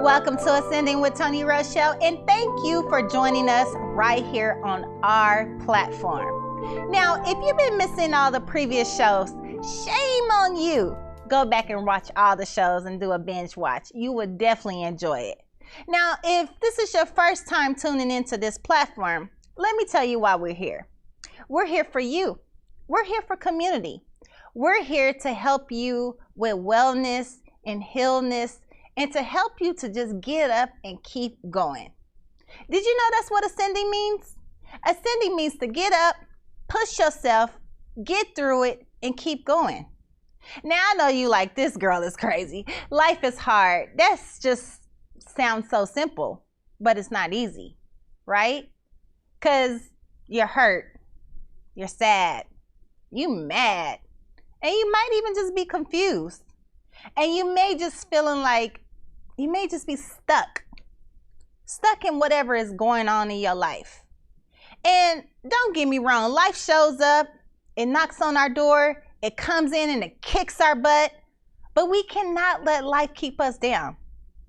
Welcome to Ascending with Toni Rochelle, and thank you for joining us right here on our platform. Now, if you've been missing all the previous shows, shame on you. Go back and watch all the shows and do a binge watch. You would definitely enjoy it. Now, if this is your first time tuning into this platform, let me tell you why we're here. We're here for you. We're here for community. We're here to help you with wellness and healness, and to help you to just get up and keep going. Did you know that's what ascending means? Ascending means to get up, push yourself, get through it, and keep going. Now, I know you like, this girl is crazy. Life is hard. That's just sounds so simple, but it's not easy, right? Because you're hurt, you're sad, you mad, and you might even just be confused. And you may just feeling like, you may just be stuck in whatever is going on in your life. And don't get me wrong, life shows up, it knocks on our door, it comes in and it kicks our butt, but we cannot let life keep us down.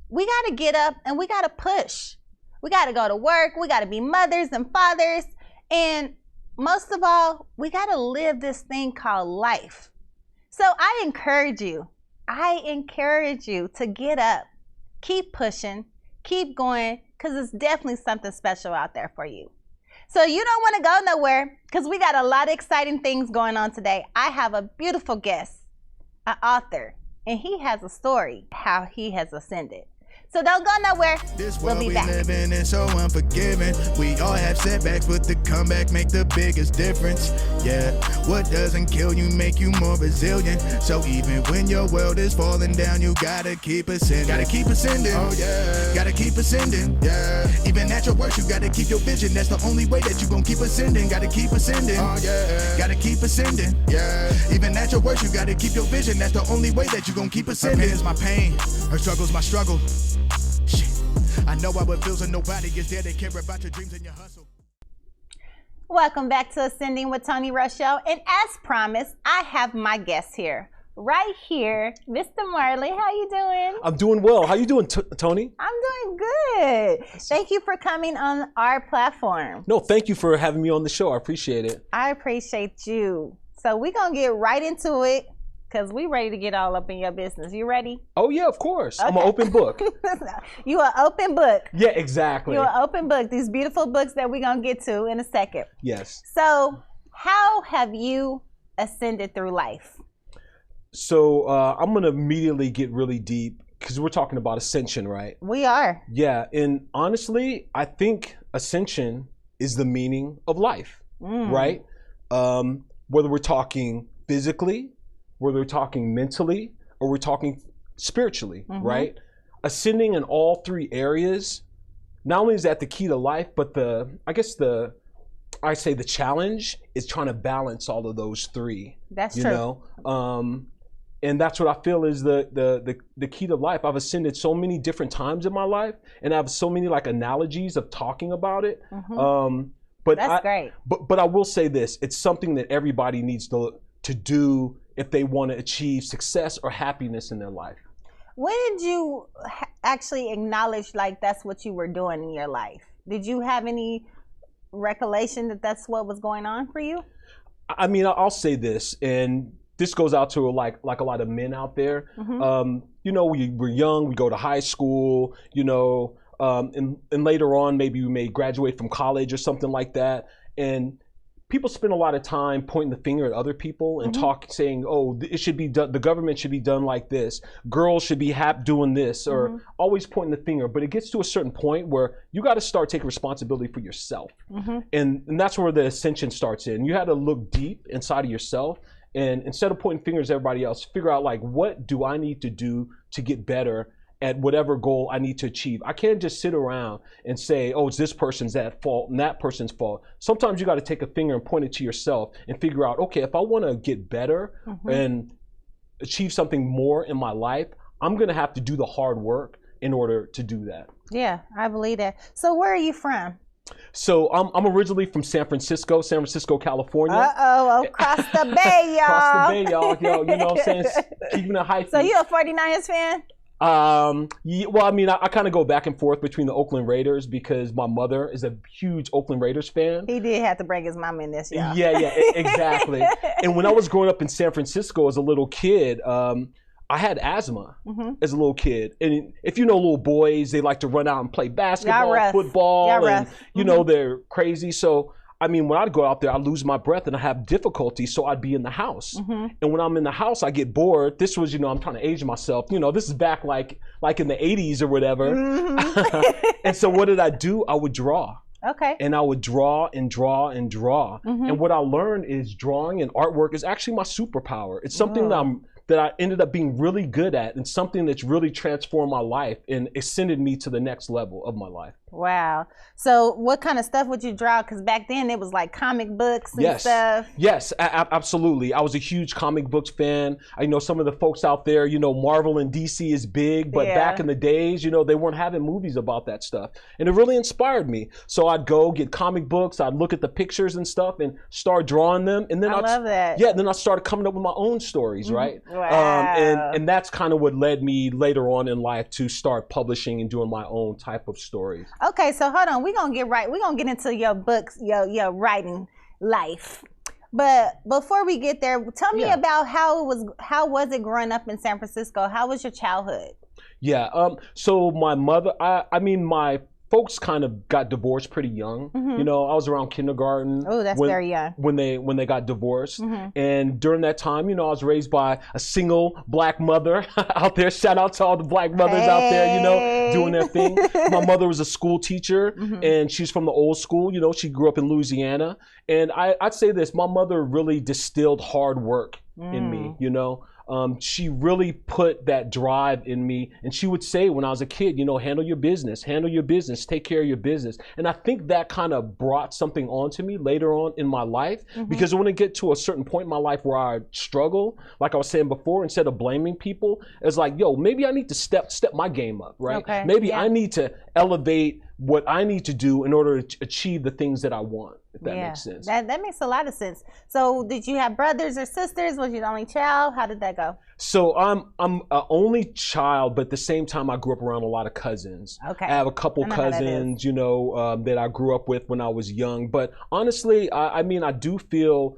We got to get up and we got to push. We got to go to work, we got to be mothers and fathers, and most of all, we got to live this thing called life. So I encourage you to get up, keep pushing, keep going, because it's definitely something special out there for you. So you don't want to go nowhere, because we got a lot of exciting things going on today. I have a beautiful guest, an author, and he has a story how he has ascended. So don't go nowhere. We'll be back. This world we living is so unforgiving. We all have setbacks, but the comeback make the biggest difference. Yeah, what doesn't kill you make you more resilient. So even when your world is falling down, you gotta keep ascending. Gotta keep ascending. Oh yeah, gotta keep ascending. Yeah, even at your worst, you gotta keep your vision. That's the only way that you gon' keep ascending. Gotta keep ascending. Oh yeah, gotta keep ascending. Yeah, even at your worst, you gotta keep your vision. That's the only way that you gon' keep ascending. Her pain is my pain, her struggle's my struggle. I know how it feels and nobody is there to care about your dreams and your hustle. Welcome back to Ascending with Toni Rochelle, and as promised, I have my guest here, right here, Mr. Marley. How you doing? I'm doing well. How you doing, Toni? I'm doing good. Thank you for coming on our platform. No, thank you for having me on the show. I appreciate it. I appreciate you. So we're going to get right into it, because we ready to get all up in your business. You ready? Oh, yeah, of course. Okay. I'm an open book. You an open book. Yeah, exactly. You're an open book. These beautiful books that we're going to get to in a second. Yes. So how have you ascended through life? So I'm going to immediately get really deep, because we're talking about ascension, right? We are. Yeah, and honestly, I think ascension is the meaning of life, right? Whether we're talking physically, whether we're talking mentally, or we're talking spiritually, right? Ascending in all three areas, not only is that the key to life, but the challenge is trying to balance all of those three. That's you true. know? And that's what I feel is the key to life. I've ascended so many different times in my life, and I have so many like analogies of talking about it. But that's great. But I will say this, it's something that everybody needs to do if they want to achieve success or happiness in their life. When did you actually acknowledge like that's what you were doing in your life? Did you have any recollection that that's what was going on for you? I mean, I'll say this, and this goes out to like a lot of men out there. You know, we're young, we go to high school, you know, and later on, maybe we may graduate from college or something like that. And people spend a lot of time pointing the finger at other people and saying, oh, it should be done, the government should be done like this, girls should be doing this, or always pointing the finger. But it gets to a certain point where you got to start taking responsibility for yourself. And that's where the ascension starts in. You had to look deep inside of yourself, and instead of pointing fingers at everybody else, figure out like, what do I need to do to get better at whatever goal I need to achieve. I can't just sit around and say, oh, it's this person's at fault and that person's fault. Sometimes you got to take a finger and point it to yourself and figure out, okay, if I want to get better and achieve something more in my life, I'm going to have to do the hard work in order to do that. Yeah, I believe that. So where are you from? So I'm originally from San Francisco, California. Uh-oh, across the bay, y'all. Across the bay, y'all. Yo, you know what I'm saying? Keeping it high. So you a 49ers fan? Well, I mean, I kind of go back and forth between the Oakland Raiders because my mother is a huge Oakland Raiders fan. He did have to bring his mom in this, y'all. Yeah, exactly. And when I was growing up in San Francisco as a little kid, I had asthma as a little kid. And if you know little boys, they like to run out and play basketball, football, and, you know, they're crazy. So, I mean, when I'd go out there, I'd lose my breath and I have difficulty, so I'd be in the house. And when I'm in the house, I get bored. This was, you know, I'm trying to age myself. You know, this is back like in the 80s or whatever. And so what did I do? I would draw. Okay. And I would draw and draw and draw. And what I learned is drawing and artwork is actually my superpower. It's something that I ended up being really good at, and something that's really transformed my life and ascended me to the next level of my life. Wow. So what kind of stuff would you draw? Because back then it was like comic books and stuff. Yes, absolutely. I was a huge comic books fan. I know some of the folks out there, you know, Marvel and DC is big, but back in the days, you know, they weren't having movies about that stuff. And it really inspired me. So I'd go get comic books, I'd look at the pictures and stuff and start drawing them. And then I love that. Yeah, then I started coming up with my own stories, right? Wow. And that's kind of what led me later on in life to start publishing and doing my own type of stories. Okay, so hold on. We're gonna get into your books, your writing life. But before we get there, tell me about how was it growing up in San Francisco? How was your childhood? Yeah, so my mother, I mean, my folks kind of got divorced pretty young. You know, I was around kindergarten. Oh, that's very young. When they got divorced. And during that time, you know, I was raised by a single black mother out there. Shout out to all the black mothers out there, you know, doing their thing. My mother was a school teacher and she's from the old school. You know, she grew up in Louisiana. And I'd say this, my mother really distilled hard work in me, you know. She really put that drive in me, and she would say when I was a kid, you know, handle your business, take care of your business. And I think that kind of brought something onto me later on in my life, because when I get to a certain point in my life where I struggle, like I was saying before, instead of blaming people, it's like, yo, maybe I need to step my game up, right? Okay. Maybe I need to elevate what I need to do in order to achieve the things that I want, if that makes sense. That makes a lot of sense. So did you have brothers or sisters? Was you the only child? How did that go? So I'm an only child, but at the same time I grew up around a lot of cousins. Okay. I have a couple cousins, you know, that I grew up with when I was young. But honestly, I mean, I do feel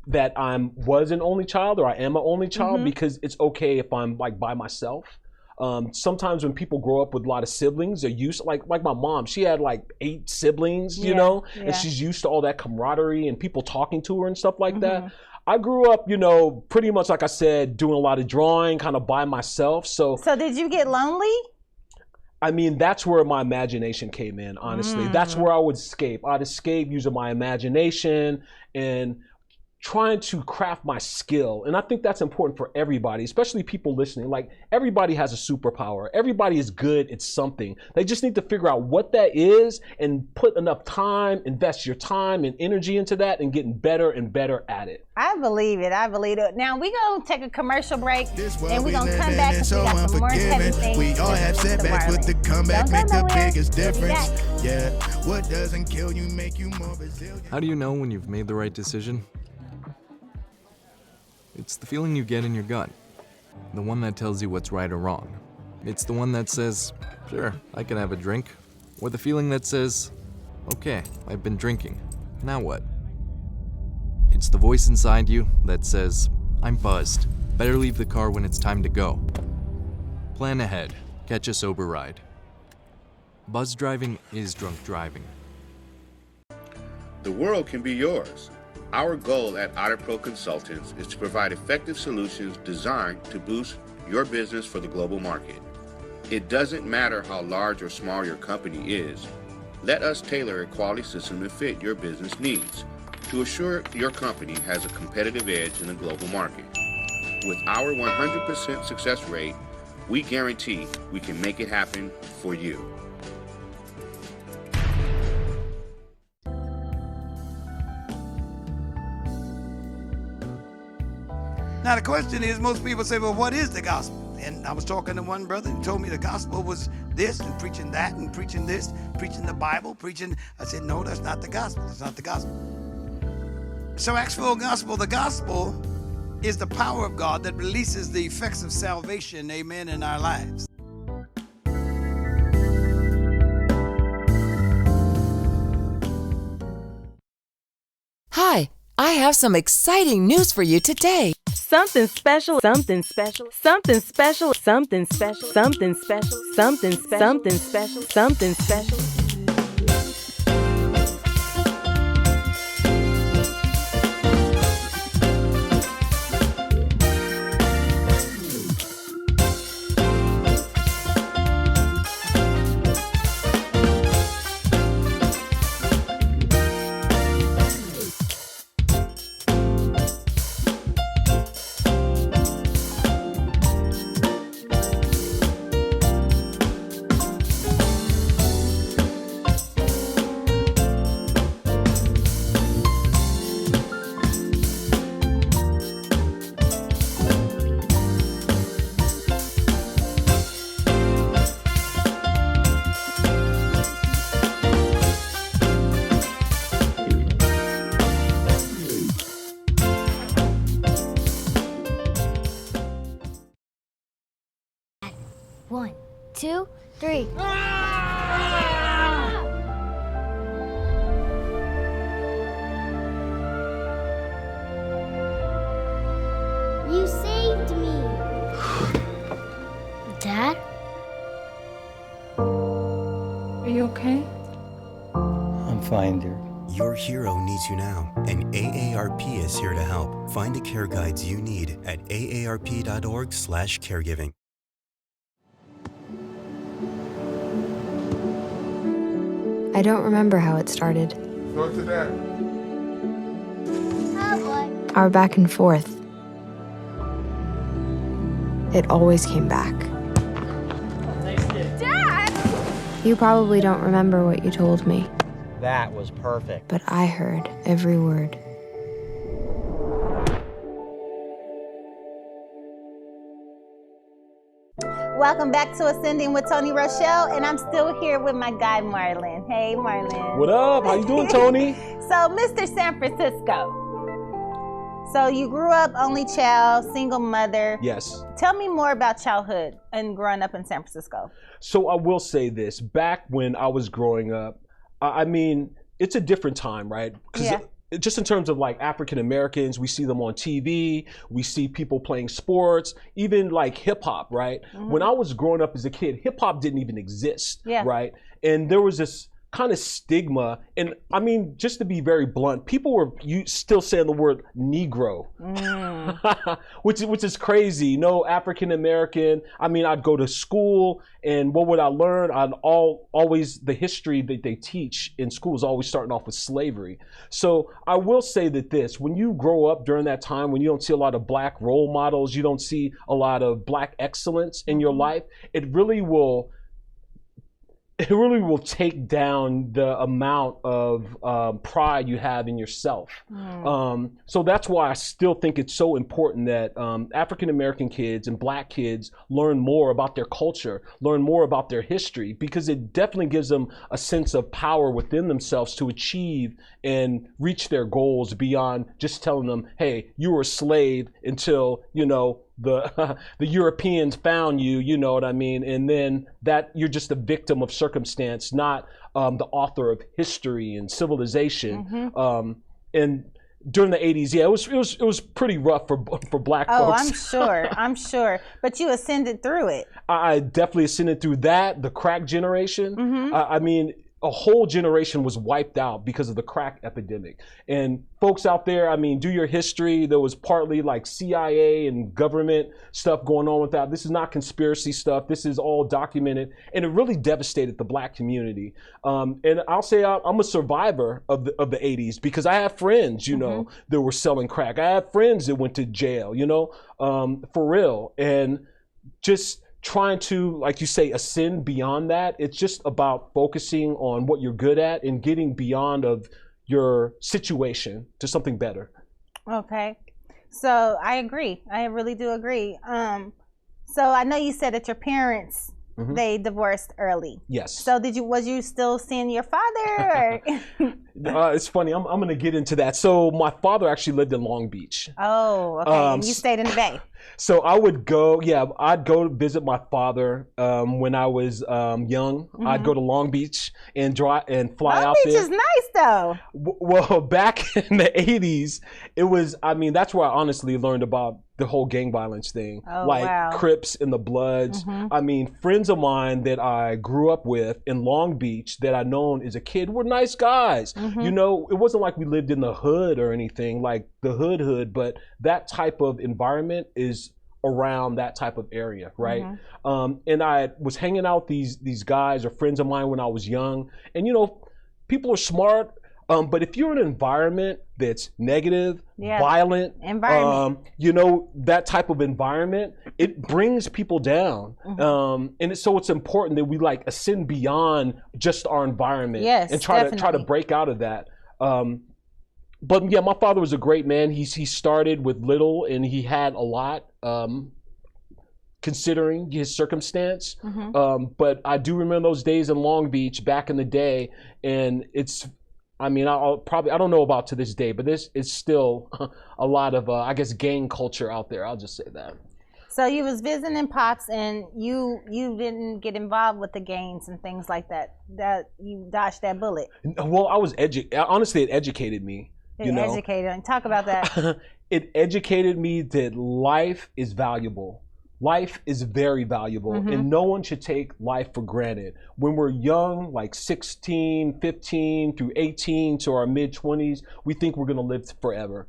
that was an only child, or I am an only child, because it's okay if I'm like by myself. Sometimes when people grow up with a lot of siblings, they're used, like my mom, she had like 8 siblings, you know, and she's used to all that camaraderie and people talking to her and stuff like that. I grew up, you know, pretty much like I said, doing a lot of drawing, kind of by myself. So did you get lonely? I mean, that's where my imagination came in, honestly. That's where I would escape. I'd escape using my imagination and trying to craft my skill. And I think that's important for everybody, especially people listening. Like, everybody has a superpower. Everybody is good at something. They just need to figure out what that is and put enough time, invest your time and energy into that, and getting better and better at it. I believe it. Now we're going to take a commercial break, and we're going to come living back in, and so we got some more heavy unforgiving. things. We all have setbacks, but the comeback Don't make go the nowhere. biggest We'll be difference. back. Yeah, what doesn't kill you make you more resilient. How do you know when you've made the right decision? It's the feeling you get in your gut. The one that tells you what's right or wrong. It's the one that says, sure, I can have a drink. Or the feeling that says, okay, I've been drinking. Now what? It's the voice inside you that says, I'm buzzed. Better leave the car when it's time to go. Plan ahead. Catch a sober ride. Buzz driving is drunk driving. The world can be yours. Our goal at Otter Pro Consultants is to provide effective solutions designed to boost your business for the global market. It doesn't matter how large or small your company is. Let us tailor a quality system to fit your business needs to assure your company has a competitive edge in the global market. With our 100% success rate, we guarantee we can make it happen for you. Now the question is, most people say, well, what is the gospel? And I was talking to one brother who told me the gospel was this and preaching that and preaching this, preaching the Bible, preaching. I said, no, that's not the gospel. It's not the gospel. So ask for a gospel. The gospel is the power of God that releases the effects of salvation, amen, in our lives. Hi, I have some exciting news for you today. Something special, something special, something special, something special, something special, something special, something special, something special. One, two, three. You saved me. Dad? Are you okay? I'm fine, dear. Your hero needs you now, and AARP is here to help. Find the care guides you need at aarp.org/caregiving. I don't remember how it started. Go to that. Our back and forth. It always came back. Dad! You probably don't remember what you told me, That was perfect. but I heard every word. Welcome back to Ascending with Toni Rochelle, and I'm still here with my guy Marlon. Hey, Marlon. What up? How you doing, Toni? So, Mr. San Francisco. So you grew up only child, single mother. Yes. Tell me more about childhood and growing up in San Francisco. So I will say this. Back when I was growing up, I mean, it's a different time, right? Yeah. Just in terms of like African Americans, we see them on TV, we see people playing sports, even like hip hop, right? Mhm. When I was growing up as a kid, hip hop didn't even exist, Yeah. right? And there was this kind of stigma, and I mean, just to be very blunt, people were still saying the word Negro, which is crazy. No African American. I mean, I'd go to school, and what would I learn? Always the history that they teach in school is always starting off with slavery. So I will say that when you grow up during that time, when you don't see a lot of black role models, you don't see a lot of black excellence in your life, it really will take down the amount of pride you have in yourself. So that's why I still think it's so important that African American kids and black kids learn more about their culture, learn more about their history, because it definitely gives them a sense of power within themselves to achieve and reach their goals beyond just telling them, hey, you were a slave until, the Europeans found you, you know what I mean? And then that you're just a victim of circumstance, not the author of history and civilization. And during the 80s, yeah, it was pretty rough for black folks. I'm sure. But you ascended through it. I definitely ascended through that, the crack generation. I mean, a whole generation was wiped out because of the crack epidemic. And folks out there, I mean, do your history. There was partly like CIA and government stuff going on with that. This is not conspiracy stuff. This is all documented. And it really devastated the black community. And I'll say I'm a survivor of the 80s because I have friends, that were selling crack. I have friends that went to jail, for real. And just trying to, like you say, ascend beyond that. It's just about focusing on what you're good at and getting beyond of your situation to something better. Okay. So I agree. I really do agree. So I know you said that your parents they divorced early. Yes. So was you still seeing your father? Or? It's funny. I'm going to get into that. So my father actually lived in Long Beach. Oh, okay. And you stayed in the Bay. So I'd go to visit my father when I was young. I'd go to Long Beach and fly out there. Long Beach is nice, though. Well, back in the 80s, it was, that's where I honestly learned about the whole gang violence thing. Oh, like wow. Crips and the Bloods. Friends of mine that I grew up with in Long Beach that I known as a kid were nice guys. You know, it wasn't like we lived in the hood or anything, like the hood, but that type of environment is around that type of area, right? And I was hanging out with these guys or friends of mine when I was young, and you know, people are smart, but if you're in an environment that's negative, violent, you know, that type of environment, it brings people down. So it's important that we like ascend beyond just our environment and try to break out of that. But yeah, my father was a great man. He started with little and he had a lot, considering his circumstance. But I do remember those days in Long Beach back in the day, and it's, I don't know about to this day, but this is still a lot of, I guess, gang culture out there. I'll just say that. So you was visiting Pops, and you didn't get involved with the gangs and things like that. That you dodged that bullet. Well, I was honestly, it educated me. Educated. And talk about that. It educated me that life is valuable. Life is very valuable, and no one should take life for granted. When we're young, like 16, 15 through 18 to our mid-20s, we think we're going to live forever.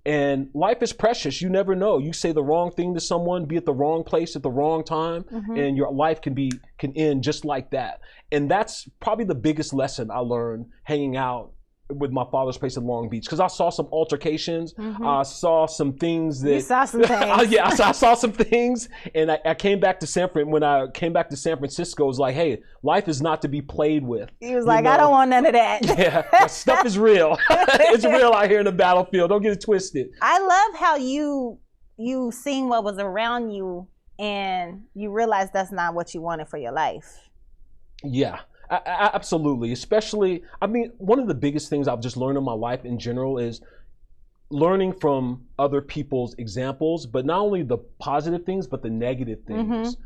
And life is precious. You never know. You say the wrong thing to someone, be at the wrong place at the wrong time, and your life can end just like that. And that's probably the biggest lesson I learned hanging out with my father's place in Long Beach, because I saw some altercations. I saw some things that you saw some things. Yeah, I saw some things, and I came back to when I came back to San Francisco, it was like, hey, life is not to be played with. He was like, I don't want none of that. Yeah, that stuff is real. It's real out here in the battlefield. Don't get it twisted. I love how you seen what was around you and you realized that's not what you wanted for your life. Yeah. Absolutely. Especially, one of the biggest things I've just learned in my life in general is learning from other people's examples, but not only the positive things, but the negative things.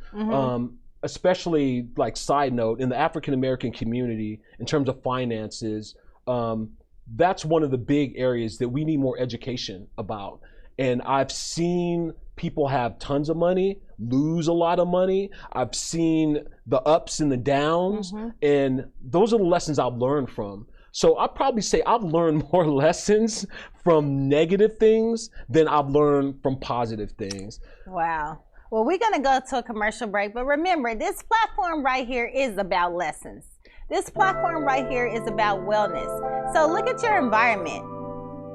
Especially, like, side note, in the African American community, in terms of finances, that's one of the big areas that we need more education about. And I've seen people have tons of money, lose a lot of money. I've seen the ups and the downs, and those are the lessons I've learned from. So I'd probably say I've learned more lessons from negative things than I've learned from positive things. Wow. Well, we're going to go to a commercial break, but remember, this platform right here is about lessons. This platform right here is about wellness. So look at your environment.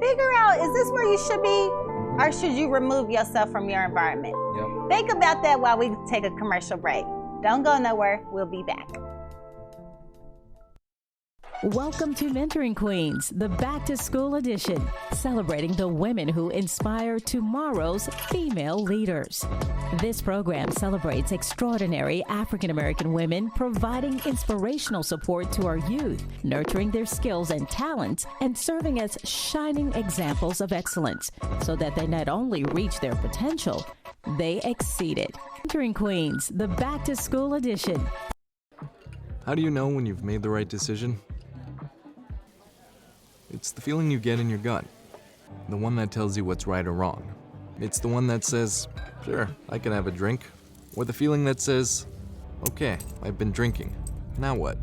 Figure out, is this where you should be? Or should you remove yourself from your environment? Think about that while we take a commercial break. Don't go nowhere. We'll be back. Welcome to Mentoring Queens, the Back to School edition, celebrating the women who inspire tomorrow's female leaders. This program celebrates extraordinary African American women providing inspirational support to our youth, nurturing their skills and talents, and serving as shining examples of excellence so that they not only reach their potential, they exceed it. Mentoring Queens, the Back to School edition. How do you know when you've made the right decision? It's the feeling you get in your gut, the one that tells you what's right or wrong. It's the one that says, sure, I can have a drink, or the feeling that says, okay, I've been drinking, now what?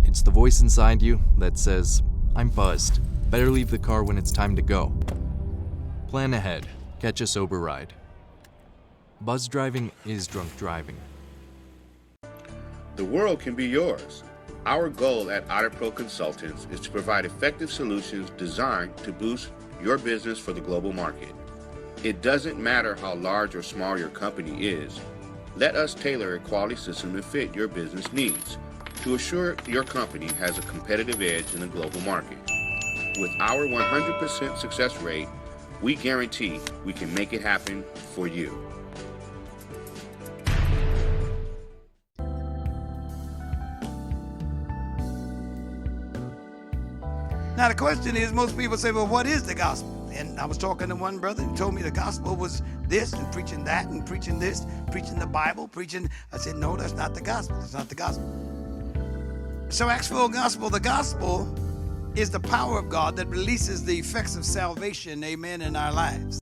It's the voice inside you that says, I'm buzzed, better leave the car when it's time to go. Plan ahead, catch a sober ride. Buzz driving is drunk driving. The world can be yours. Our goal at Otter Pro Consultants is to provide effective solutions designed to boost your business for the global market. It doesn't matter how large or small your company is. Let us tailor a quality system to fit your business needs to assure your company has a competitive edge in the global market. With our 100% success rate, we guarantee we can make it happen for you. Now the question is, most people say, well, what is the gospel? And I was talking to one brother who told me the gospel was this and preaching that and preaching this, preaching the Bible, preaching. I said, no, that's not the gospel. That's not the gospel. So actual gospel, the gospel is the power of God that releases the effects of salvation, amen, in our lives.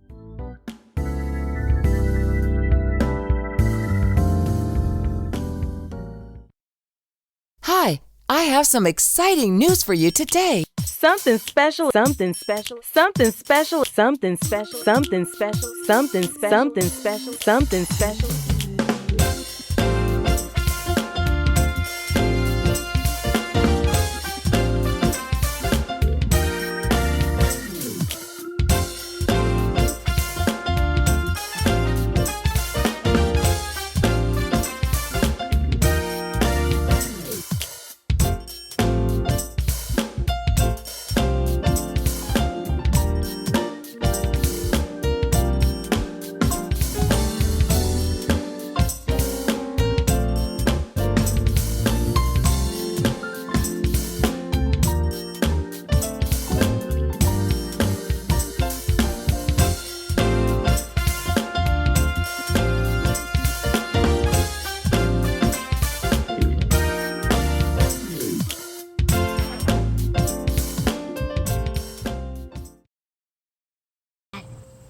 Hi, I have some exciting news for you today. Something special, something special, something special, something special, something special, something special, something special, something special.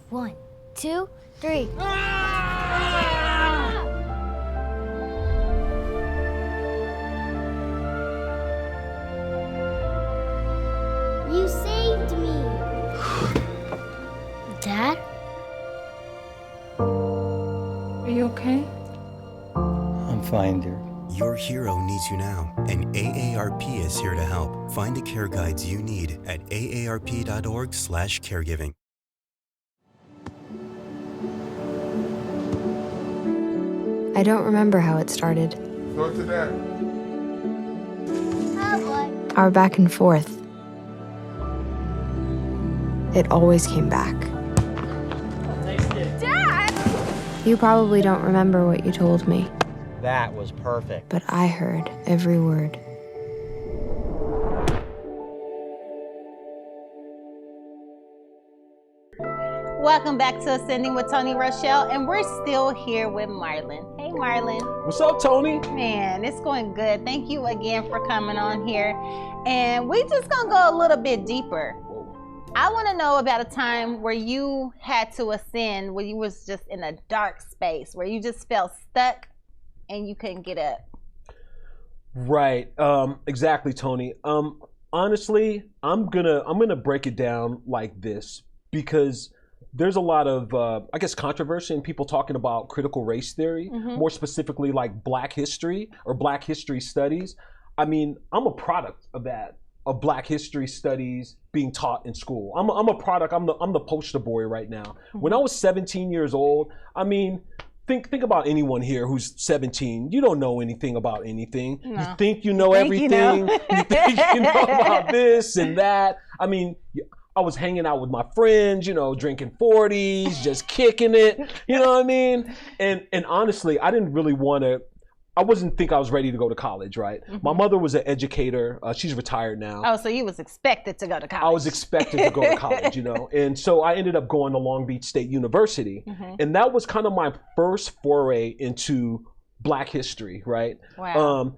One, two, three. You saved me. Dad? Are you okay? I'm fine, dear. Your hero needs you now, and AARP is here to help. Find the care guides you need at aarp.org/caregiving. I don't remember how it started. Go to that. Oh boy. Our back and forth. It always came back. Dad! You probably don't remember what you told me, That was perfect. but I heard every word. Welcome back to Ascending with Toni Rochelle, and we're still here with Marlon. Hey, Marlon. What's up, Toni? Man, it's going good. Thank you again for coming on here. And we just gonna go a little bit deeper. I want to know about a time where you had to ascend, where you was just in a dark space, where you just felt stuck and you couldn't get up. Right. Exactly, Toni. Honestly, I'm gonna break it down like this because there's a lot of, I guess, controversy and people talking about critical race theory, more specifically like Black history or Black history studies. I mean, I'm a product of that, of Black history studies being taught in school. I'm a product. I'm the poster boy right now. When I was 17 years old, I mean, think about anyone here who's 17. You don't know anything about anything. No. You think you know everything. You think you know about this and that. I mean, I was hanging out with my friends, you know, drinking 40s, just kicking it, you know what I mean? And honestly, I didn't really want to, I wasn't think I was ready to go to college, right? My mother was an educator. She's retired now. Oh, so you was expected to go to college. I was expected to go to college, you know? And so I ended up going to Long Beach State University. And that was kind of my first foray into Black history, right? Wow.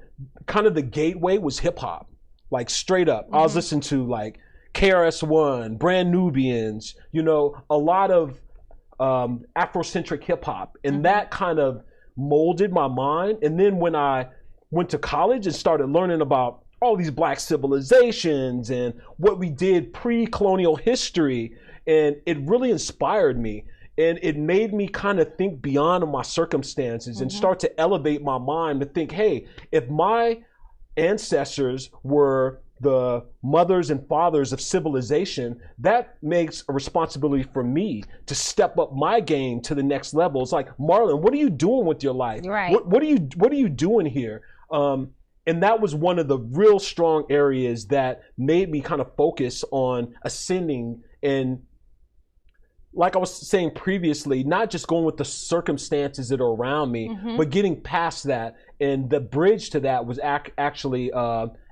Kind of the gateway was hip hop, like straight up. I was listening to like KRS-One, Brand Nubians, you know, a lot of Afrocentric hip hop. And that kind of molded my mind. And then when I went to college and started learning about all these Black civilizations and what we did pre-colonial history, and it really inspired me. And it made me kind of think beyond my circumstances and start to elevate my mind to think, hey, if my ancestors were the mothers and fathers of civilization, that makes a responsibility for me to step up my game to the next level. It's like, Marlon, what are you doing with your life? Right. What are you doing here? And that was one of the real strong areas that made me kind of focus on ascending, and like I was saying previously, not just going with the circumstances that are around me, but getting past that. And the bridge to that was actually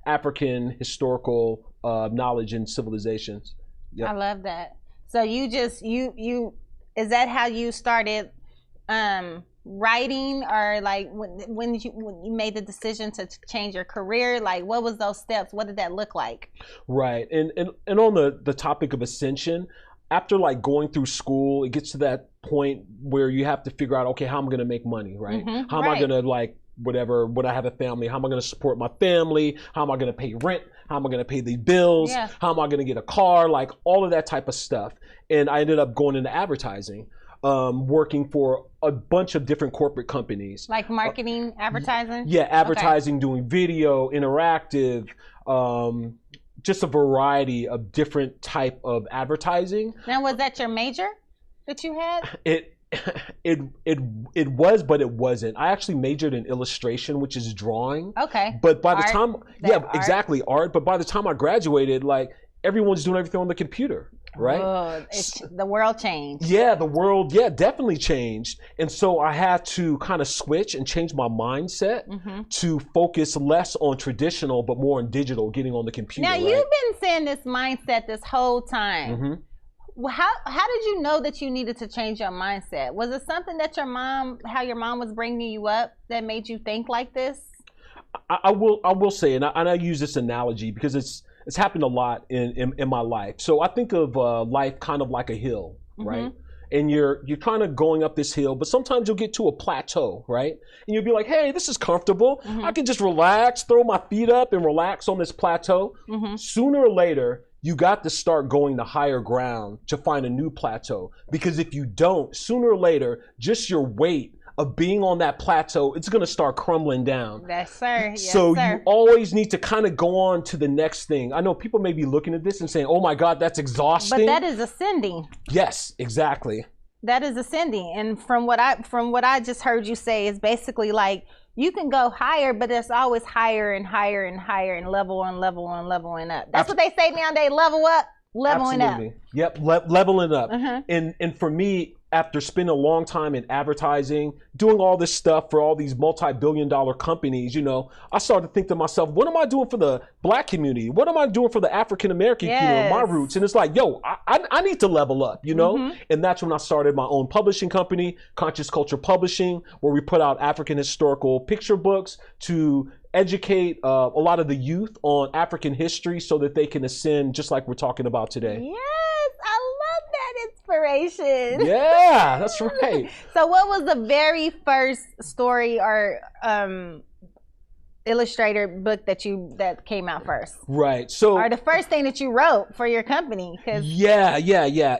African historical knowledge and civilizations. Yep. I love that. So you just you is that how you started writing, or like when you made the decision to change your career? Like, what was those steps? What did that look like? Right. And on the topic of ascension, after like going through school, it gets to that point where you have to figure out, okay, how am I going to make money, right? How am I going to, like, whatever, when I have a family, how am I going to support my family? How am I going to pay rent? How am I going to pay the bills? Yeah. How am I going to get a car? Like all of that type of stuff. And I ended up going into advertising, working for a bunch of different corporate companies. Like marketing, advertising? Yeah, advertising, doing video, interactive, just a variety of different type of advertising. Now, was that your major that you had? It was, but it wasn't. I actually majored in illustration, which is drawing. Okay. But by the Art, time, exactly, art. But by the time I graduated, like everyone's doing everything on the computer, right? Oh, the world changed. Yeah, the world, definitely changed. And so I had to kind of switch and change my mindset to focus less on traditional, but more on digital, getting on the computer. Now, right? you've been saying this mindset this whole time. Well, how did you know that you needed to change your mindset? Was it something that how your mom was bringing you up that made you think like this? I will say, and I use this analogy because it's happened a lot in my life. So I think of life kind of like a hill, right? And you're kind of going up this hill, but sometimes you'll get to a plateau, right? And you'll be like, hey, this is comfortable. I can just relax, throw my feet up and relax on this plateau. Sooner or later, you got to start going to higher ground to find a new plateau. Because if you don't, sooner or later, just your weight of being on that plateau, it's going to start crumbling down. Yes, sir. Yes, so sir. You always need to kind of go on to the next thing. I know people may be looking at this and saying, oh my God, that's exhausting. But that is ascending. Yes, exactly. That is ascending. And from what I just heard you say is basically like, you can go higher, but there's always higher and higher and higher and leveling up. That's what they say nowadays, level up, leveling Absolutely. up. Yep, leveling up. And for me, after spending a long time in advertising, doing all this stuff for all these multi-billion-dollar companies, you know, I started to think to myself, what am I doing for the Black community? What am I doing for the African-American community, my roots? And it's like, yo, I need to level up, you know? And that's when I started my own publishing company, Conscious Culture Publishing, where we put out African historical picture books to educate a lot of the youth on African history so that they can ascend just like we're talking about today. Yes, I love that inspiration. Yeah, that's right. So what was the very first story or illustrator book that came out first? Right. So, or the first thing that you wrote for your company? Yeah.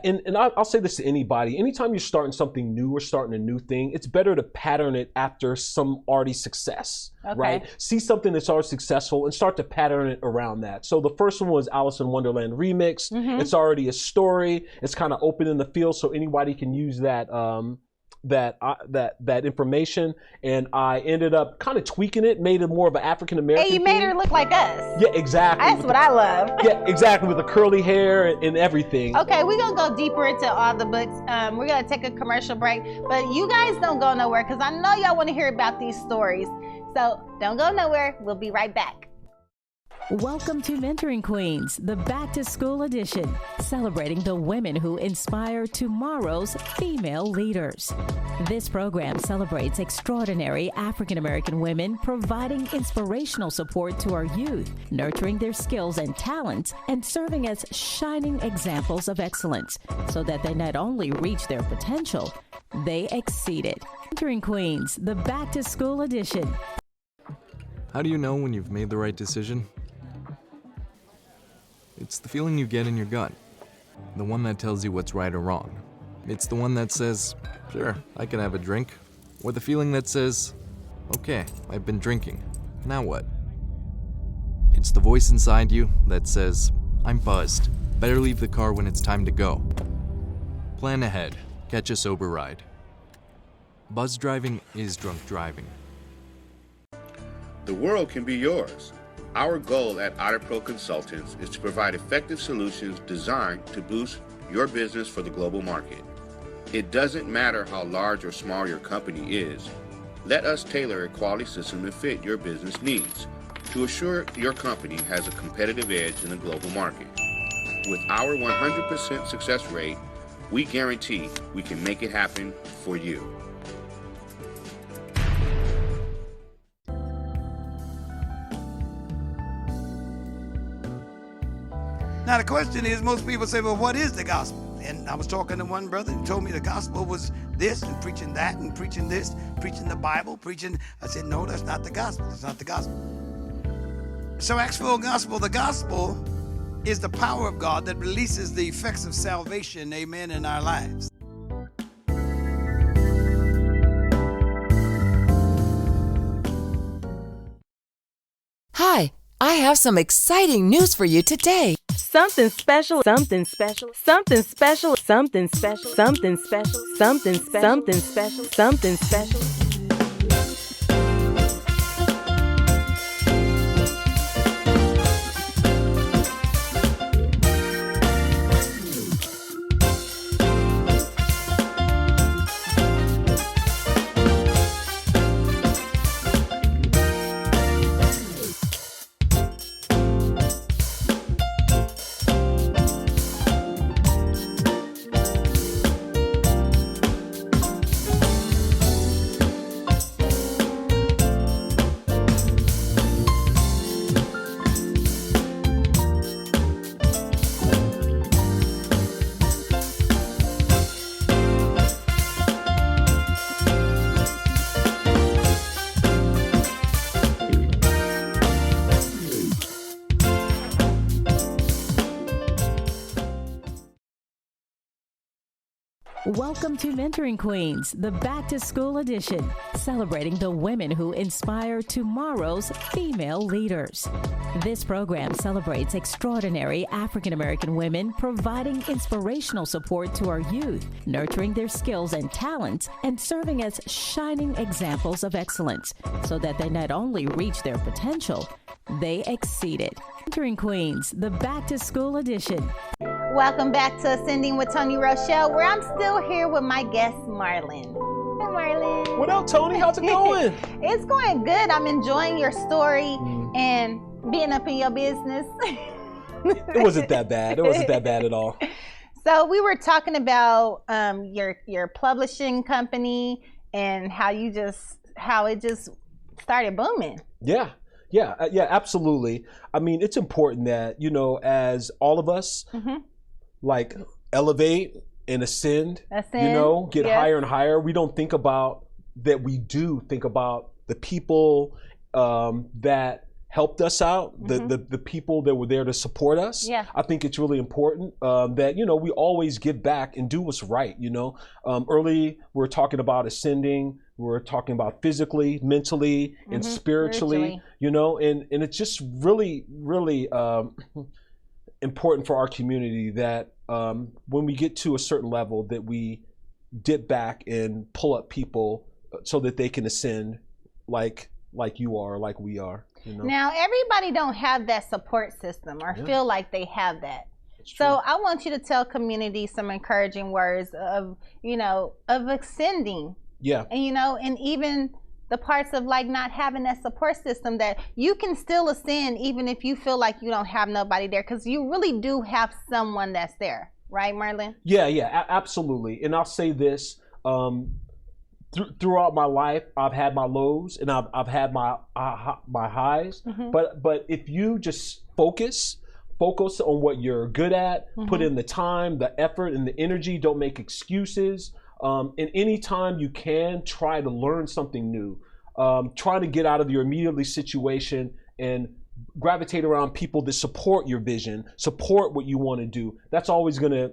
And I'll say this to anybody. Anytime you're starting something new or starting a new thing, it's better to pattern it after some already success. Okay. Right? See something that's already successful and start to pattern it around that. So the first one was Alice in Wonderland Remix. It's already a story. It's kind of open in the field so anybody can use that that information, and I ended up kind of tweaking it, made it more of an African American. Hey, you made her look like us. Yeah, exactly. That's what I love. Yeah, exactly, with the curly hair and everything. Okay, we're gonna go deeper into all the books. We're gonna take a commercial break, but you guys don't go nowhere because I know y'all want to hear about these stories. So don't go nowhere. We'll be right back. Welcome to Mentoring Queens, the Back to School edition, celebrating the women who inspire tomorrow's female leaders. This program celebrates extraordinary African American women providing inspirational support to our youth, nurturing their skills and talents, and serving as shining examples of excellence so that they not only reach their potential, they exceed it. Mentoring Queens, the Back to School edition. How do you know when you've made the right decision? It's the feeling you get in your gut, the one that tells you what's right or wrong. It's the one that says, sure, I can have a drink, or the feeling that says, okay, I've been drinking, now what? It's the voice inside you that says, I'm buzzed, better leave the car when it's time to go. Plan ahead, catch a sober ride. Buzz driving is drunk driving. The world can be yours. Our goal at Otter Pro Consultants is to provide effective solutions designed to boost your business for the global market. It doesn't matter how large or small your company is. Let us tailor a quality system to fit your business needs. to assure your company has a competitive edge in the global market. With our 100% success rate, we guarantee we can make it happen for you. Now the question is, most people say, well, what is the gospel? And I was talking to one brother who told me the gospel was this and preaching that and preaching this, preaching the Bible, preaching. I said, no, that's not the gospel. That's not the gospel. So actual gospel, the gospel is the power of God that releases the effects of salvation, amen, in our lives. Hi, I have some exciting news for you today. Something special, something special, something special, something special, something special, something special, something special, something special. Welcome to Mentoring Queens, the Back to School edition, celebrating the women who inspire tomorrow's female leaders. This program celebrates extraordinary African American women providing inspirational support to our youth, nurturing their skills and talents, and serving as shining examples of excellence so that they not only reach their potential, they exceed it. Mentoring Queens, the Back to School edition. Welcome back to Ascending with Toni Rochelle, where I'm still here with my guest, Marlon. Hey, Marlon. What up, Toni? How's it going? It's going good. I'm enjoying your story and being up in your business. It wasn't that bad. It wasn't that bad at all. So we were talking about your publishing company and how it just started booming. Yeah, absolutely. I mean, it's important that, as all of us like elevate and ascend, get higher and higher. We don't think about that. We do think about the people that helped us out, the people that were there to support us. Yeah. I think it's really important that, we always give back and do what's right. Early we were talking about ascending. We're talking about physically, mentally, and spiritually, and it's just really, really important for our community that when we get to a certain level that we dip back and pull up people so that they can ascend like you are, like we are. Now, everybody don't have that support system or feel like they have that. So I want you to tell community some encouraging words of ascending. Yeah. And and even the parts of like not having that support system, that you can still ascend even if you feel like you don't have nobody there, because you really do have someone that's there, right, Marlon? Yeah, absolutely. And I'll say this: throughout my life, I've had my lows and I've had my highs. But if you just focus on what you're good at, put in the time, the effort, and the energy. Don't make excuses. And anytime you can, try to learn something new. Try to get out of your immediately situation and gravitate around people that support your vision, support what you want to do. That's always going to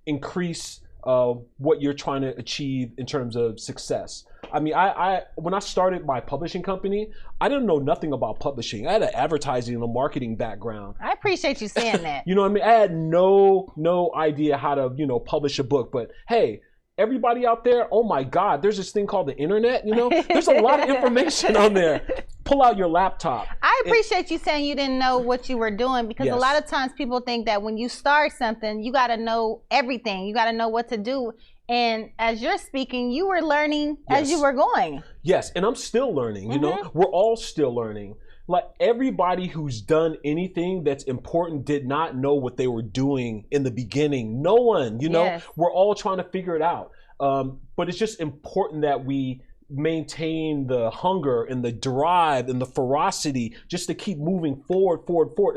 increase what you're trying to achieve in terms of success. I mean, I when I started my publishing company, I didn't know nothing about publishing. I had an advertising and a marketing background. I appreciate you saying that. You know what I mean? I had no idea how to, publish a book. But hey, everybody out there, oh my God, there's this thing called the internet, There's a lot of information on there. Pull out your laptop. I appreciate you saying you didn't know what you were doing, because a lot of times people think that when you start something, you got to know everything. You got to know what to do. And as you're speaking, you were learning as you were going. Yes, and I'm still learning, We're all still learning. like everybody who's done anything that's important did not know what they were doing in the beginning. No one, you know, Yes. we're all trying to figure it out. But it's just important that we maintain the hunger and the drive and the ferocity just to keep moving forward.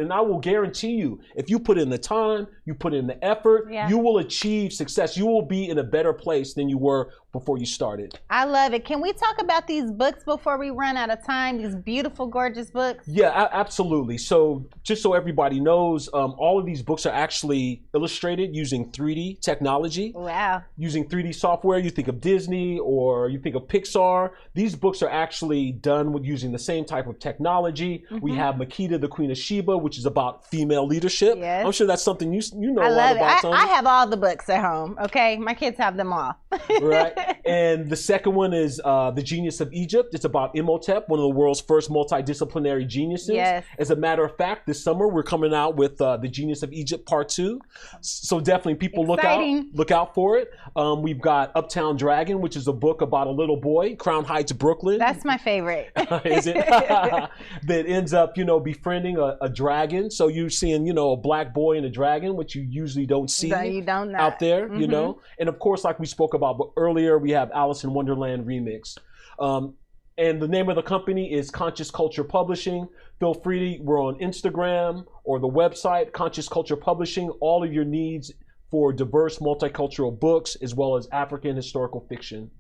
And I will guarantee you, if you put in the time, you put in the effort, Yeah. you will achieve success. You will be in a better place than you were before you started. I love it. Can we talk about these books before we run out of time? These beautiful, gorgeous books. Yeah, absolutely. So just so everybody knows, all of these books are actually illustrated using 3D technology. Wow. Using 3D software. You think of Disney or you think of Pixar. These books are actually done with using the same type of technology. We have Makita, the Queen of Sheba, which is about female leadership. Yes. I'm sure that's something you know I a lot love it. about. Toni. I have all the books at home. Okay, my kids have them all. Right. And the second one is The Genius of Egypt. It's about Imhotep, one of the world's first multidisciplinary geniuses. Yes. As a matter of fact, this summer we're coming out with The Genius of Egypt Part 2. So definitely people Exciting. look out for it. We've got Uptown Dragon, which is a book about a little boy, Crown Heights, Brooklyn. That's my favorite. Is it? That ends up, befriending a dragon. So you're seeing, a black boy and a dragon, which you usually don't see No, you don't know. out there, And of course, like we spoke about earlier, we have Alice in Wonderland Remix. And the name of the company is Conscious Culture Publishing. Feel free we're on Instagram or the website, Conscious Culture Publishing. All of your needs for diverse multicultural books as well as African historical fiction.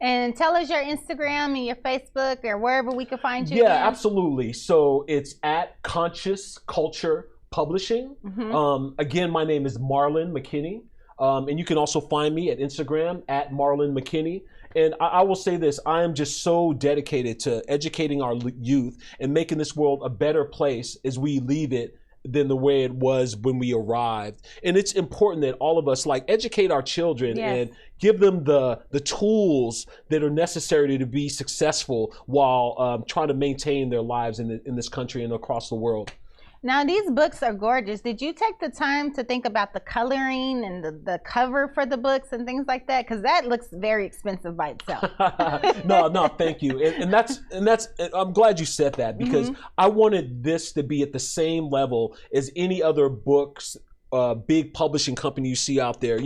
And tell us your Instagram and your Facebook or wherever we can find you. Yeah, again. absolutely. So it's at Conscious Culture Publishing. Again, my name is Marlon McKenney. And you can also find me at Instagram at Marlon McKenney. And I will say this, I am just so dedicated to educating our youth and making this world a better place as we leave it than the way it was when we arrived. And it's important that all of us educate our children and give them the tools that are necessary to be successful while trying to maintain their lives in this country and across the world. Now, these books are gorgeous. Did you take the time to think about the coloring and the cover for the books and things like that? Because that looks very expensive by itself. No, thank you. And that's I'm glad you said that because I wanted this to be at the same level as any other books big publishing company you see out there.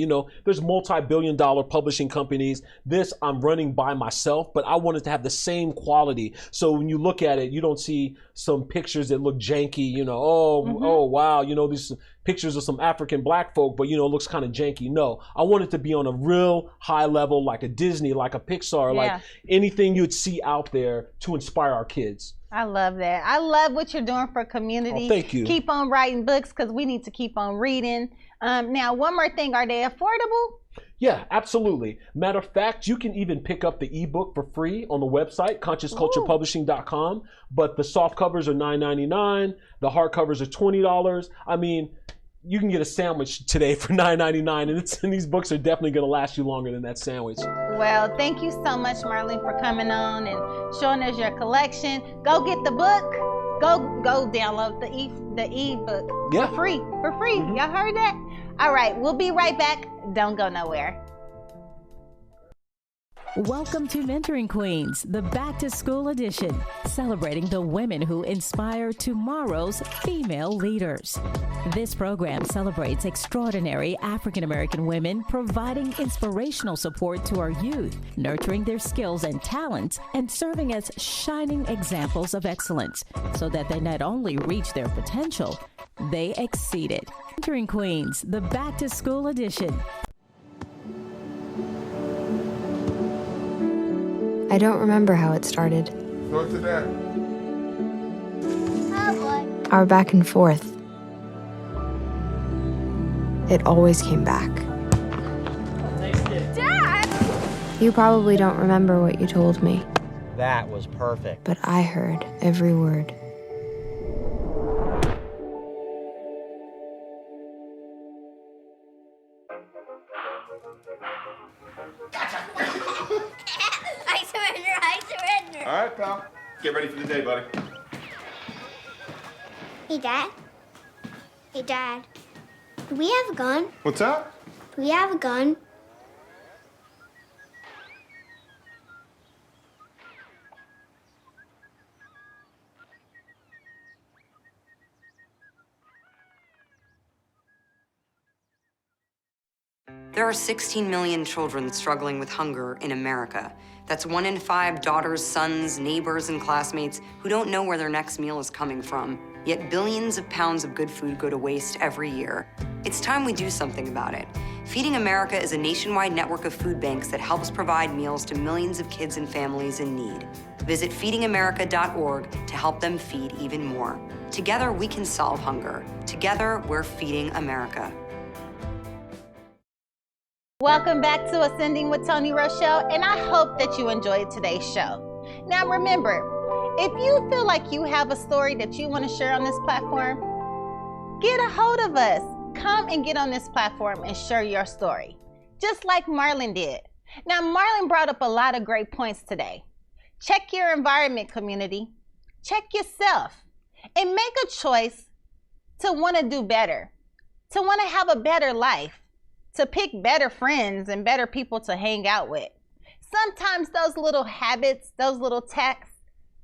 There's multi-billion-dollar publishing companies. This I'm running by myself, but I wanted to have the same quality. So when you look at it, you don't see some pictures that look janky, oh wow, these pictures of some African black folk, but it looks kind of janky. No, I want it to be on a real high level, like a Disney, like a Pixar, like anything you'd see out there to inspire our kids. I love that. I love what you're doing for community. Oh, thank you. Keep on writing books because we need to keep on reading. Now, one more thing. Are they affordable? Yeah, absolutely. Matter of fact, you can even pick up the ebook for free on the website, consciousculturepublishing.com. But the soft covers are $9.99. The hard covers are $20. I mean, you can get a sandwich today for $9.99, and these books are definitely going to last you longer than that sandwich. Well, thank you so much, Marlene, for coming on and showing us your collection. Go get the book. Go download the ebook for free. Y'all heard that? All right, we'll be right back. Don't go nowhere. Welcome to Mentoring Queens, the Back to School edition, celebrating the women who inspire tomorrow's female leaders. This program celebrates extraordinary African American women providing inspirational support to our youth, nurturing their skills and talents, and serving as shining examples of excellence so that they not only reach their potential, they exceed it. Mentoring Queens, the Back to School edition. I don't remember how it started. Go to that. Oh boy. Our back and forth. It always came back. Dad! You probably don't remember what you told me, That was perfect. but I heard every word. I surrender. All right, pal. Get ready for the day, buddy. Hey, Dad. Hey, Dad. Do we have a gun? What's up? Do we have a gun? There are 16 million children struggling with hunger in America. That's 1 in 5 daughters, sons, neighbors, and classmates who don't know where their next meal is coming from. Yet billions of pounds of good food go to waste every year. It's time we do something about it. Feeding America is a nationwide network of food banks that helps provide meals to millions of kids and families in need. Visit feedingamerica.org to help them feed even more. Together, we can solve hunger. Together, we're feeding America. Welcome back to Ascending with Toni Rochelle, and I hope that you enjoyed today's show. Now remember, if you feel like you have a story that you want to share on this platform, get a hold of us. Come and get on this platform and share your story, just like Marlon did. Now, Marlon brought up a lot of great points today. Check your environment, community. Check yourself and make a choice to want to do better, to want to have a better life, to pick better friends and better people to hang out with. Sometimes those little habits, those little texts,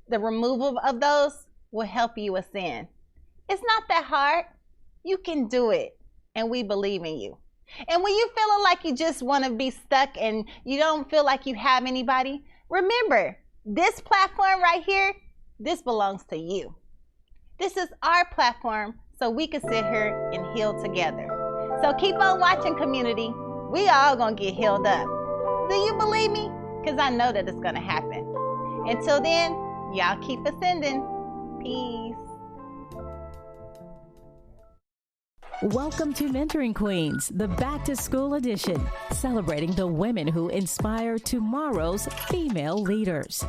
the removal of those will help you ascend. It's not that hard. You can do it, and we believe in you. And when you're feeling like you just want to be stuck and you don't feel like you have anybody, remember, this platform right here, this belongs to you. This is our platform, so we can sit here and heal together. So keep on watching, community. We all gonna get healed up. Do you believe me? Because I know that it's gonna happen. Until then, y'all keep ascending. Peace. Welcome to Mentoring Queens, the Back to School edition, celebrating the women who inspire tomorrow's female leaders.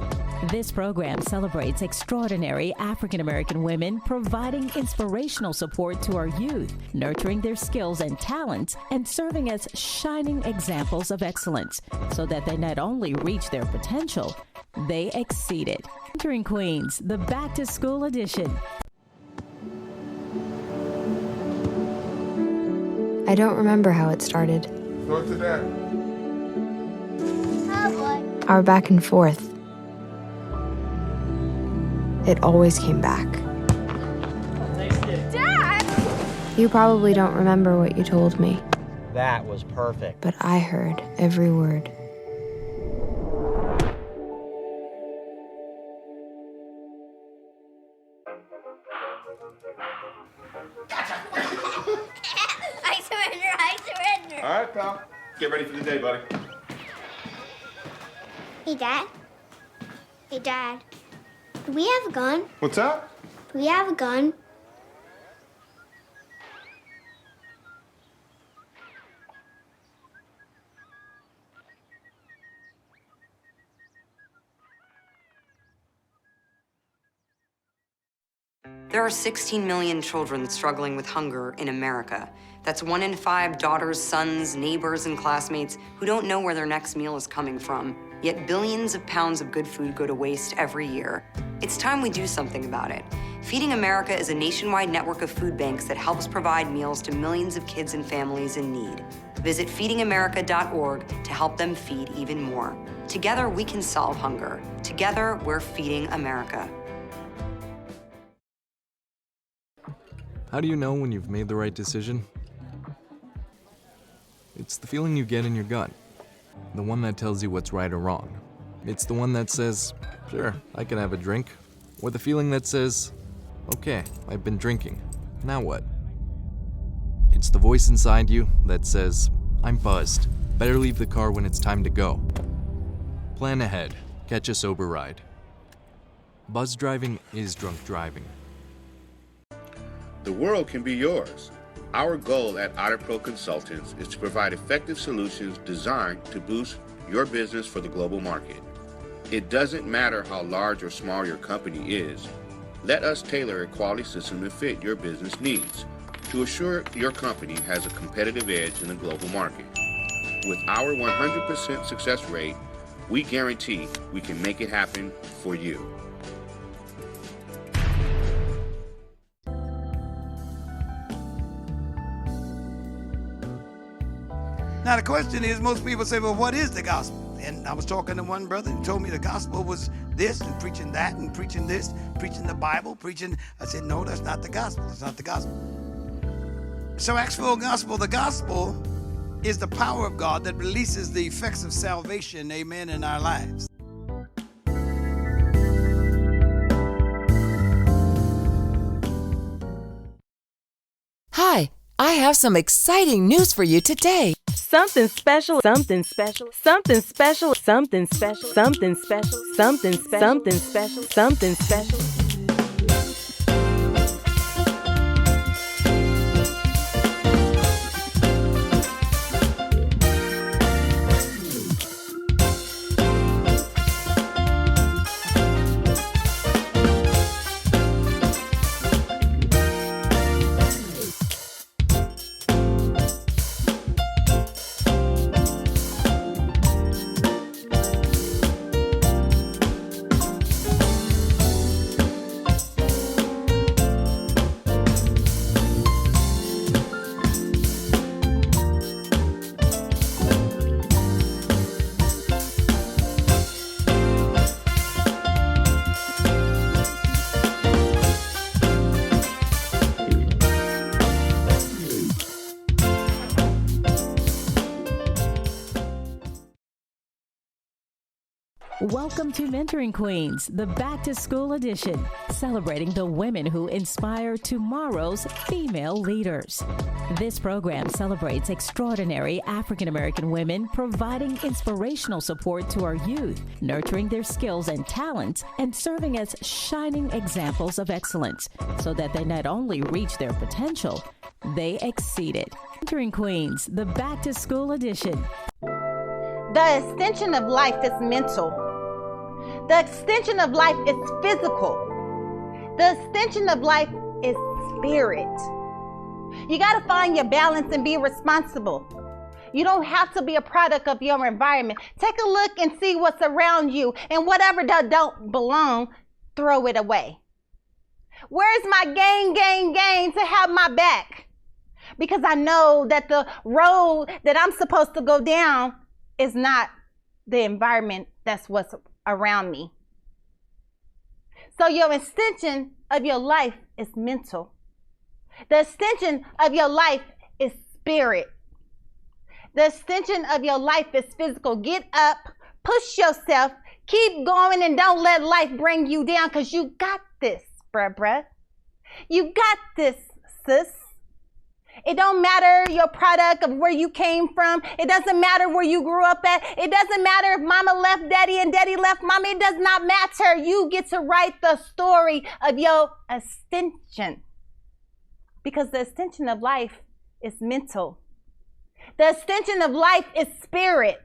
This program celebrates extraordinary African American women providing inspirational support to our youth, nurturing their skills and talents, and serving as shining examples of excellence so that they not only reach their potential, they exceed it. Mentoring Queens, the Back to School edition. I don't remember how it started. Go to that. Oh boy. Our back and forth. It always came back. Dad! You probably don't remember what you told me, That was perfect. but I heard every word. I surrender, I surrender. All right, pal. Get ready for the day, buddy. Hey, Dad. Hey, Dad. Do we have a gun? What's up? Do we have a gun? There are 16 million children struggling with hunger in America. That's 1 in 5 daughters, sons, neighbors, and classmates who don't know where their next meal is coming from. Yet billions of pounds of good food go to waste every year. It's time we do something about it. Feeding America is a nationwide network of food banks that helps provide meals to millions of kids and families in need. Visit feedingamerica.org to help them feed even more. Together, we can solve hunger. Together, we're feeding America. How do you know when you've made the right decision? It's the feeling you get in your gut. The one that tells you what's right or wrong. It's the one that says, sure, I can have a drink. Or the feeling that says, okay, I've been drinking. Now what? It's the voice inside you that says, I'm buzzed. Better leave the car when it's time to go. Plan ahead. Catch a sober ride. Buzz driving is drunk driving. The world can be yours. Our goal at Otter Pro Consultants is to provide effective solutions designed to boost your business for the global market. It doesn't matter how large or small your company is. Let us tailor a quality system to fit your business needs to assure your company has a competitive edge in the global market. With our 100% success rate, we guarantee we can make it happen for you. Now the question is, most people say, well, what is the gospel? And I was talking to one brother who told me the gospel was this and preaching that and preaching this, preaching the Bible, preaching. I said, no, that's not the gospel. That's not the gospel. So ask for a gospel. The gospel is the power of God that releases the effects of salvation, amen, in our lives. Hi, I have some exciting news for you today. Something special, something special, something special, something special, something special, something special, something special, something special. Welcome to Mentoring Queens, the Back to School edition, celebrating the women who inspire tomorrow's female leaders. This program celebrates extraordinary African American women providing inspirational support to our youth, nurturing their skills and talents, and serving as shining examples of excellence so that they not only reach their potential, they exceed it. Mentoring Queens, the Back to School edition. The extension of life is mental. The extension of life is physical. The extension of life is spirit. You got to find your balance and be responsible. You don't have to be a product of your environment. Take a look and see what's around you, and whatever don't belong, throw it away. Where's my gang to have my back? Because I know that the road that I'm supposed to go down is not the environment that's what's around me. So your extension of your life is mental. The extension of your life is spirit. The extension of your life is physical. Get up, push yourself, keep going, and don't let life bring you down, because you got this, bruh. You got this, sis. It don't matter your product of where you came from. It doesn't matter where you grew up at. It doesn't matter if mama left daddy and daddy left mama. It does not matter. You get to write the story of your extension, because the extension of life is mental. The extension of life is spirit.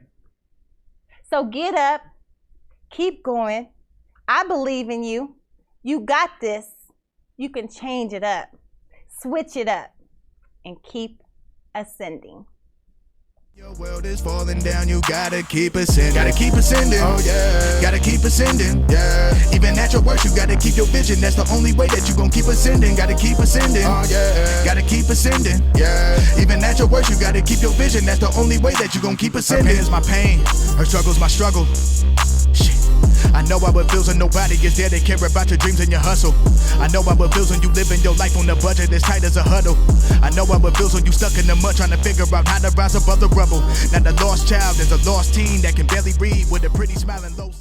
So get up, keep going. I believe in you. You got this. You can change it up, switch it up, and keep ascending. Your world is falling down, you gotta keep ascending. Gotta keep ascending, oh yeah. Gotta keep ascending, yeah. Even at your worst, you gotta keep your vision. That's the only way that you gon' keep ascending. Gotta keep ascending, oh yeah. Gotta keep ascending, yeah. Even at your worst, you gotta keep your vision. That's the only way that you gon' keep ascending. Her pain is my pain, her struggle's my struggle. Shit. I know how it feels when nobody is there to care about your dreams and your hustle. I know how it feels when you living your life on a budget as tight as a huddle. I know how it feels when you stuck in the mud trying to figure out how to rise above the rubble. Now the lost child is a lost teen that can barely breathe with a pretty smile and low.